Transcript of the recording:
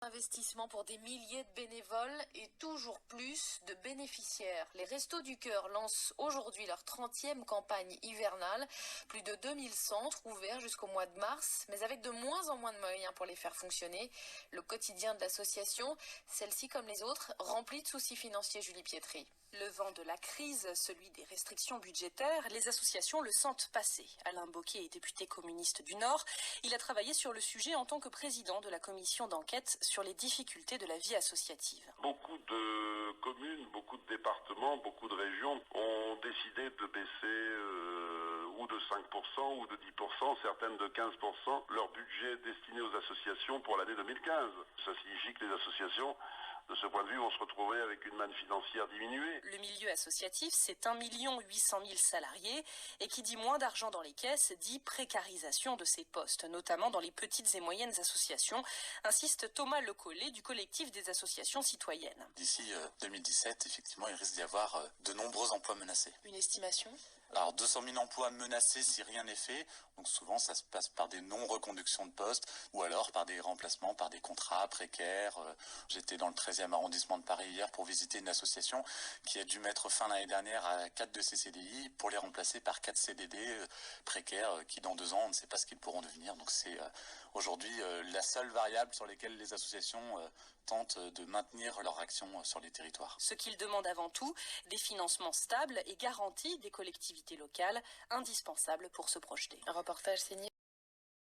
Investissement pour des milliers de bénévoles et toujours plus de bénéficiaires. Les Restos du Cœur lancent aujourd'hui leur 30e campagne hivernale. Plus de 2000 centres ouverts jusqu'au mois de mars, mais avec de moins en moins de moyens pour les faire fonctionner. Le quotidien de l'association, celle-ci comme les autres, remplie de soucis financiers, Julie Pietri. Le vent de la crise, celui des restrictions budgétaires, les associations le sentent passer. Alain Bocquet est député communiste du Nord. Il a travaillé sur le sujet en tant que président de la commission d'enquête sur les difficultés de la vie associative. Beaucoup de communes, beaucoup de départements, beaucoup de régions ont décidé de baisser ou de 5% ou de 10%, certaines de 15%, leur budget destiné aux associations pour l'année 2015. Ça signifie que les associations, de ce point de vue, vont se retrouver avec une manne financière diminuée. Le milieu associatif, c'est 1 800 000 salariés et qui dit moins d'argent dans les caisses dit précarisation de ces postes, notamment dans les petites et moyennes associations, insiste Thomas Lecollet du collectif des associations citoyennes. D'ici 2017, effectivement, il risque d'y avoir de nombreux emplois menacés. Une estimation ? Alors 200 000 emplois menacés si rien n'est fait, donc souvent ça se passe par des non-reconductions de postes ou alors par des remplacements, par des contrats précaires. J'étais dans le 13e arrondissement de Paris hier pour visiter une association qui a dû mettre fin l'année dernière à 4 de ses CDI pour les remplacer par 4 CDD précaires qui dans 2 ans on ne sait pas ce qu'ils pourront devenir. Donc c'est aujourd'hui la seule variable sur laquelle les associations tentent de maintenir leur action sur les territoires. Ce qu'ils demandent avant tout, des financements stables et garantis des collectivités locales, indispensables pour se projeter. Un reportage signé